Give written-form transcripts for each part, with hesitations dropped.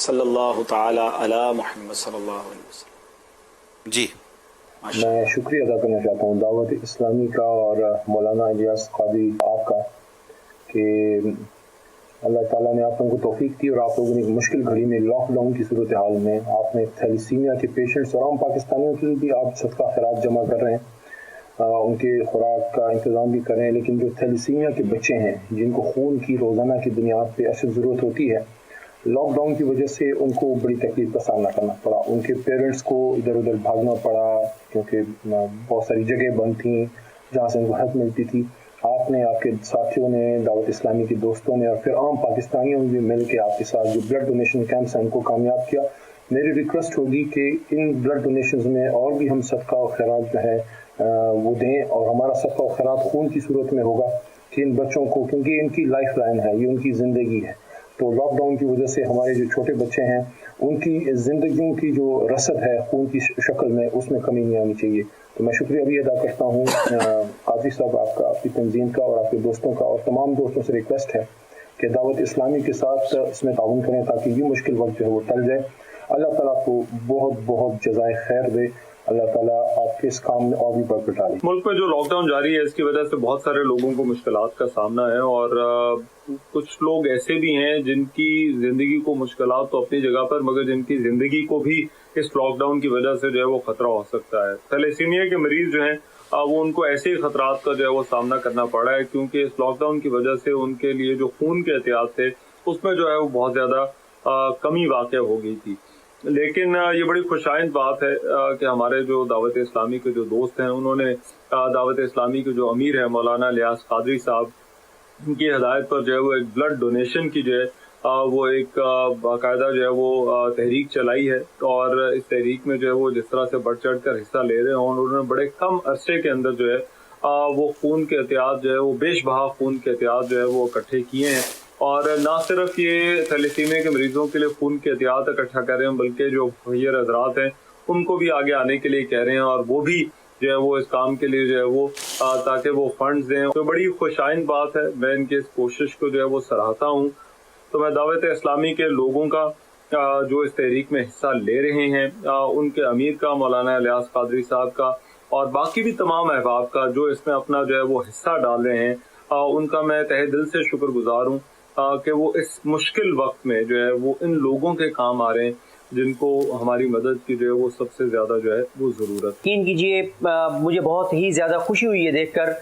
सल्लल्लाहु ताला अला मुहम्मद सल्लल्लाहु अलैहि वसल्लम। जी, मैं शुक्रिया अदा करना चाहता हूँ दावत इस्लामी का और मौलाना इलियास कादरी आपका कि अल्लाह ताला ने आप लोगों को तौफीक दी और आप लोगों ने मुश्किल घड़ी में लॉकडाउन की सूरत हाल में आपने थैलीसीमिया के पेशेंट्स और आम पाकिस्तानियों के लिए भी आप सदका खैरात जमा कर रहे हैं, उनके खुराक का इंतज़ाम भी कर रहे हैं। लेकिन जो थैलीसीमिया के बच्चे हैं जिनको खून की रोज़ाना की बुनियाद पे असल ज़रूरत होती है, लॉकडाउन की वजह से उनको बड़ी तकलीफ का सामना करना पड़ा। उनके पेरेंट्स को इधर उधर भागना पड़ा क्योंकि बहुत सारी जगह बंद थी जहाँ से उनको हेल्प मिलती थी। आपने, आपके साथियों ने, दावत इस्लामी के दोस्तों ने और फिर आम पाकिस्तानियों ने भी मिल के आपके साथ जो ब्लड डोनेशन कैंप्स हैं उनको कामयाब किया। मेरी रिक्वेस्ट होगी कि इन ब्लड डोनेशन में और भी हम सदका और खैरात जो है वो दें, और हमारा सदका और खैरात खून की सूरत में होगा कि इन बच्चों को, क्योंकि इनकी लाइफ लाइन है, ये उनकी ज़िंदगी है। तो लॉकडाउन की वजह से हमारे जो छोटे बच्चे हैं उनकी ज़िंदगियों की जो रसद है खून की शक्ल में, उसमें कमी नहीं आनी चाहिए। तो मैं शुक्रिया भी अदा करता हूँ काजी साहब आपका, आपकी तंजीम का और आपके दोस्तों का, और तमाम दोस्तों से रिक्वेस्ट है कि दावत इस्लामी के साथ इसमें ताउन करें ताकि ये मुश्किल वक्त जो है वो टल जाए। अल्लाह ताला आपको बहुत बहुत जज़ाए खैर दे, अल्लाह ताला आपके इस काम में और भी बरकत डाले। मुल्क में जो लॉकडाउन जारी है इसकी वजह से बहुत सारे लोगों को मुश्किलात का सामना है, और कुछ लोग ऐसे भी हैं जिनकी जिंदगी को मुश्किलात तो अपनी जगह पर, मगर जिनकी जिंदगी को भी इस लॉकडाउन की वजह से जो है वो खतरा हो सकता है। थैलेसीमिया के मरीज जो हैं वो उनको ऐसे ही खतरात का जो है वो सामना करना पड़ा है, क्योंकि इस लॉकडाउन की वजह से उनके लिए जो खून के एहतियात थे उसमें जो है वो बहुत ज्यादा कमी वाक़ हो गई थी। लेकिन ये बड़ी खुशाइंद बात है कि हमारे जो दावत इस्लामी के जो दोस्त हैं उन्होंने दावत इस्लामी के जो अमीर है मौलाना इलियास कादरी साहब, उनकी हिदायत पर जो है वो एक ब्लड डोनेशन की जो है वो एक बाकायदा जो है वो तहरीक चलाई है, और इस तहरीक में जो है वो जिस तरह से बढ़ चढ़ कर हिस्सा ले रहे हैं, और उन्होंने बड़े कम अरसे के अंदर जो है वो खून के एहतियात जो है वो बेशबहा खून के एहतियात जो है वो इकट्ठे किए हैं। और ना सिर्फ ये थैलेसीमिया के मरीजों के लिए खून के एहतियात इकट्ठा कर रहे हैं, बल्कि जो भैया हजरात हैं उनको भी आगे आने के लिए कह रहे हैं, और वो भी जो है वो इस काम के लिए जो है वो ताकि वो फंड्स दें। तो बड़ी खुशाइंद बात है, मैं इनकी इस कोशिश को जो है वो सराहता हूँ। तो मैं दावत इस्लामी के लोगों का जो इस तहरीक में हिस्सा ले रहे हैं, उनके अमीर का मौलाना इलियास कादरी साहब का और बाकी भी तमाम अहबाब का जो इसमें अपना जो है वो हिस्सा डाल रहे हैं, उनका मैं तहे दिल से शुक्रगुजार हूँ कि वो इस मुश्किल वक्त में जो है वो इन लोगों के काम आ रहे हैं जिनको हमारी मदद की जो है वो सबसे ज़्यादा जो है वो ज़रूरत। यकीन कीजिए मुझे बहुत ही ज़्यादा खुशी हुई है देखकर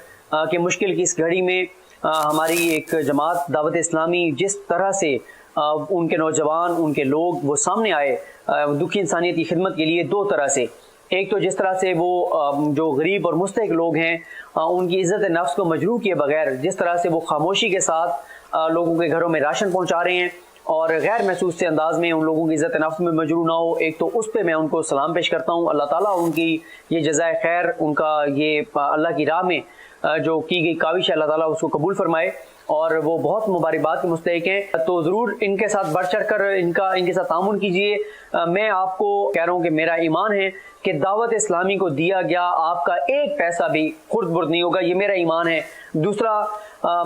कि मुश्किल की इस घड़ी में हमारी एक जमात दावत इस्लामी जिस तरह से उनके नौजवान, उनके लोग वो सामने आए दुखी इंसानियत की खिदमत के लिए। दो तरह से, एक तो जिस तरह से वो जो गरीब और मुस्तहिक लोग हैं उनकी इज़्ज़त नफ्स को मजरूह किए बगैर जिस तरह से वो खामोशी के साथ लोगों के घरों में राशन पहुंचा रहे हैं और गैर महसूस से अंदाज में उन लोगों की इज़्ज़त नफ्स में मजरूह ना हो, एक तो उस पर मैं उनको सलाम पेश करता हूँ। अल्लाह ताला उनकी ये जज़ाए खैर, उनका ये अल्लाह की राह में जो की गई काविश है अल्लाह ताला उसको कबूल फरमाए, और वो बहुत मुबारकबाद के मुस्तहिक हैं। तो ज़रूर इनके साथ बढ़ चढ़ कर इनके साथ तामुन कीजिए। मैं आपको कह रहा हूँ कि मेरा ईमान है कि दावत इस्लामी को दिया गया आपका एक पैसा भी खुर्द बुर्द नहीं होगा, ये मेरा ईमान है। दूसरा,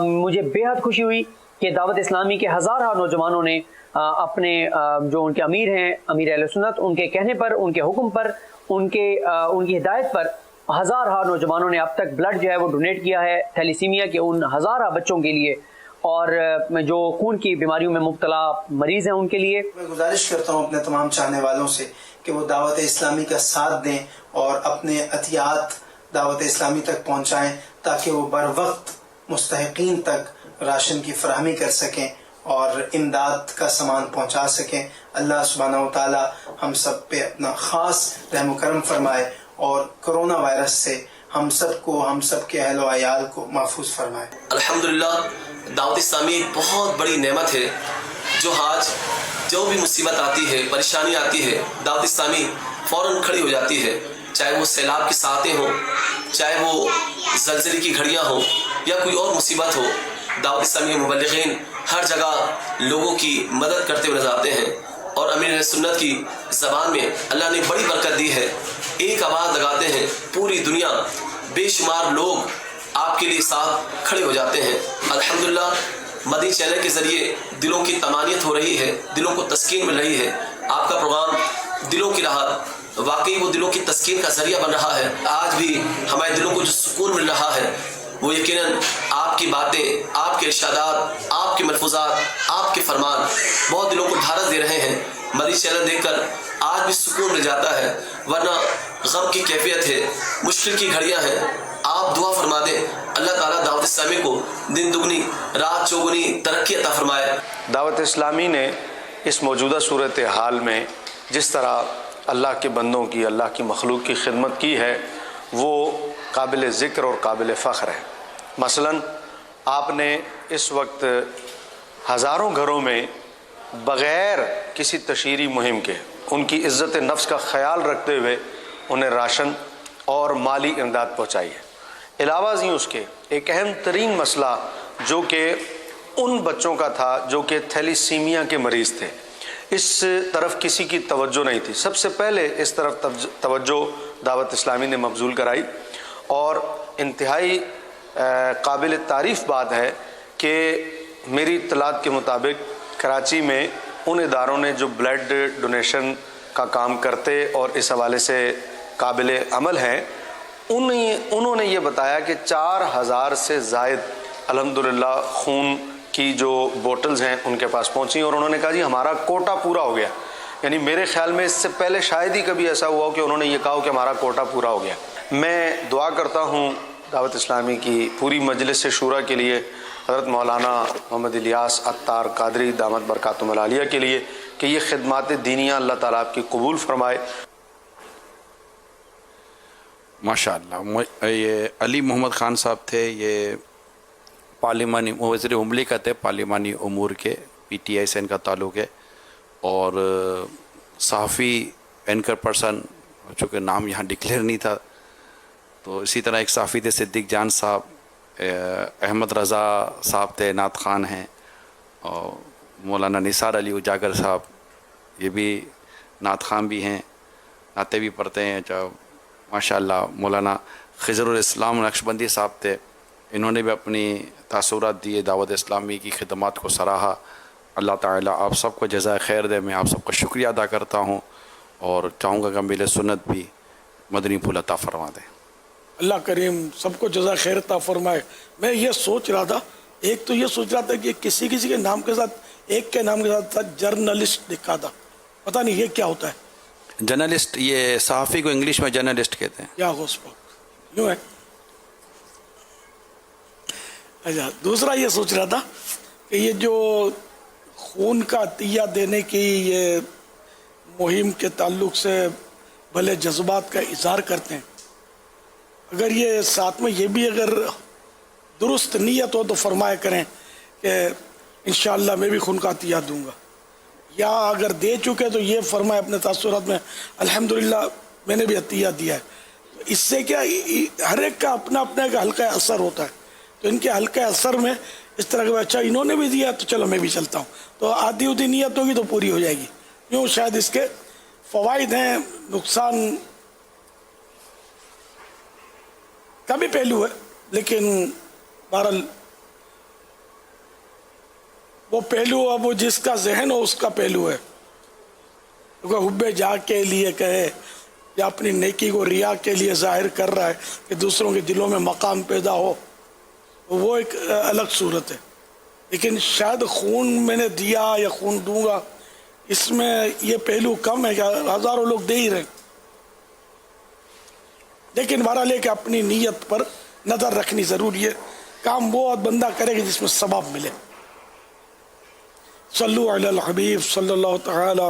मुझे बेहद खुशी हुई कि दावत इस्लामी के हज़ारों नौजवानों ने अपने जो उनके अमीर हैं, अमीर अहले सुन्नत, उनके कहने पर, उनके हुक्म पर, उनकी हिदायत पर हज़ारों नौजवानों ने अब तक ब्लड जो है वो डोनेट किया है थैलीसीमिया के उन हज़ारों बच्चों के लिए, और जो खून की बीमारियों में मुब्तला मरीज़ हैं उनके लिए। मैं गुजारिश करता हूँ अपने तमाम चाहने वालों से कि वो दावत इस्लामी का साथ दें और अपने अतियात दावत इस्लामी तक पहुँचाएँ ताकि वो बर वक्त मुस्तहिकीन तक राशन की फराहमी कर सकें और इमदाद का सामान पहुँचा सकें। अल्लाह सुब्हानहू व तआला हम सब पे अपना ख़ास रहम करम फरमाए और कोरोना वायरस से हम सबको, हम सब के अहल व अयाल को महफूज फरमाए। अल्हम्दुलिल्लाह, दावत इस्लामी बहुत बड़ी नेमत है जो आज जो भी मुसीबत आती है, परेशानी आती है, दावत इस्लामी फ़ौरन खड़ी हो जाती है। चाहे वो सैलाब की सातें हों, चाहे वो ज़लज़ले की घड़ियाँ हों या कोई और मुसीबत हो, दावत इस्लामी मुबल्लिगीन हर जगह लोगों की मदद करते हुए नजर आते हैं। और अमीर सुन्नत की ज़बान में अल्लाह ने बड़ी बरकत दी है, एक आवाज़ लगाते हैं, पूरी दुनिया बेशुमार लोग आपके लिए साथ खड़े हो जाते हैं। अल्हम्दुलिल्लाह, مدنی چینل کے ذریعے دلوں کی طمانینت ہو رہی ہے، دلوں کو تسکین مل رہی ہے. آپ کا پروگرام دلوں کی راحت، واقعی وہ دلوں کی تسکین کا ذریعہ بن رہا ہے. آج بھی ہمارے دلوں کو جو سکون مل رہا ہے وہ یقیناً آپ کی باتیں، آپ کے ارشادات، آپ کے ملفوظات، آپ کے فرمان بہت دلوں کو ڈھارس دے رہے ہیں. مدنی چینل دیکھ کر آج بھی سکون مل جاتا ہے، ورنہ غم کی کیفیت ہے، مشکل کی گھڑیاں ہیں. آپ دعا فرما دیں، اللہ تعالیٰ دعوت اسلامی کو دن دگنی رات چوگنی ترقی عطا فرمائے. دعوت اسلامی نے اس موجودہ صورتحال میں جس طرح اللہ کے بندوں کی، اللہ کی مخلوق کی خدمت کی ہے وہ قابل ذکر اور قابل فخر ہے. مثلاً آپ نے اس وقت ہزاروں گھروں میں بغیر کسی تشہیری مہم کے ان کی عزت نفس کا خیال رکھتے ہوئے انہیں راشن اور مالی امداد پہنچائی ہے. علاوہ ازیں اس کے ایک اہم ترین مسئلہ جو کہ ان بچوں کا تھا جو کہ تھیلیسیمیا کے مریض تھے، اس طرف کسی کی توجہ نہیں تھی. سب سے پہلے اس طرف توجہ دعوت اسلامی نے مبذول کرائی، اور انتہائی قابل تعریف بات ہے کہ میری اطلاعات کے مطابق کراچی میں ان اداروں نے جو بلڈ ڈونیشن کا کام کرتے اور اس حوالے سے قابل عمل ہیں، انہوں نے یہ بتایا کہ 4000 سے زائد الحمدللہ خون کی جو بوٹلز ہیں ان کے پاس پہنچی، اور انہوں نے کہا جی ہمارا کوٹا پورا ہو گیا. یعنی میرے خیال میں اس سے پہلے شاید ہی کبھی ایسا ہوا ہو کہ انہوں نے یہ کہا کہ ہمارا کوٹا پورا ہو گیا. میں دعا کرتا ہوں دعوت اسلامی کی پوری مجلس شورا کے لیے، حضرت مولانا محمد الیاس عطار قادری دامت برکاتہم العالیہ کے لیے، کہ یہ خدمات دینیہ اللہ تعالیٰ آپ کی قبول فرمائے. ماشاء اللہ. یہ علی محمد خان صاحب تھے، یہ پارلیمانی وزیر مملکت ہے، پارلیمانی امور کے، پی ٹی آئی سے ان کا تعلق ہے، اور صحافی اینکر پرسن، چونکہ نام یہاں ڈکلیئر نہیں تھا. تو اسی طرح ایک صحافی تھے صدیق جان صاحب، احمد رضا صاحب تھے، نعت خان ہیں، اور مولانا نثار علی اجاگر صاحب یہ بھی نعت خان بھی ہیں، نعتیں بھی پڑھتے ہیں. ماشاء اللہ مولانا خضر الاسلام نقشبندی صاحب تھے، انہوں نے بھی اپنی تاثرات دیے، دعوت اسلامی کی خدمات کو سراہا. اللہ تعالیٰ آپ سب کو جزائے خیر دے. میں آپ سب کا شکریہ ادا کرتا ہوں اور چاہوں گا کہ میل سنت بھی مدنی پھول عطا فرما دیں. اللہ کریم سب کو جزائے خیر عطا فرمائے. میں یہ سوچ رہا تھا، ایک تو یہ سوچ رہا تھا کہ کسی کے نام کے ساتھ، ایک کے نام کے ساتھ جرنلسٹ لکھا تھا، پتہ نہیں یہ کیا ہوتا ہے. جرنلسٹ، یہ صحافی کو انگلش میں جرنلسٹ کہتے ہیں. کیا ہو اس وقت یوں ہے. اچھا، دوسرا یہ سوچ رہا تھا کہ یہ جو خون کا عطیہ دینے کی یہ مہم کے تعلق سے بھلے جذبات کا اظہار کرتے ہیں، اگر یہ ساتھ میں یہ بھی اگر درست نیت ہو تو فرمایا کریں کہ انشاءاللہ میں بھی خون کا عطیہ دوں گا، یا اگر دے چکے تو یہ فرمائے اپنے تاثرات میں الحمدللہ میں نے بھی عطیہ دیا ہے. اس سے کیا ہر ایک کا اپنا اپنا ایک حلقہ اثر ہوتا ہے. تو ان کے حلقہ اثر میں اس طرح کہ اچھا انہوں نے بھی دیا تو چلو میں بھی چلتا ہوں، تو آدھی ادھی نیت ہوگی تو پوری ہو جائے گی. یوں شاید اس کے فوائد ہیں، نقصان کا بھی پہلو ہے، لیکن بہرحال وہ پہلو اب وہ جس کا ذہن ہو اس کا پہلو ہے. کیونکہ حب جا کے لیے کہے یا اپنی نیکی کو ریا کے لیے ظاہر کر رہا ہے کہ دوسروں کے دلوں میں مقام پیدا ہو، وہ ایک الگ صورت ہے. لیکن شاید خون میں نے دیا یا خون دوں گا، اس میں یہ پہلو کم ہے کہ ہزاروں لوگ دے ہی رہے. لیکن بہرحال کہ اپنی نیت پر نظر رکھنی ضروری ہے. کام وہ بندہ کرے کہ جس میں ثواب ملے. صلو علی الحبیب صلی اللہ تعالی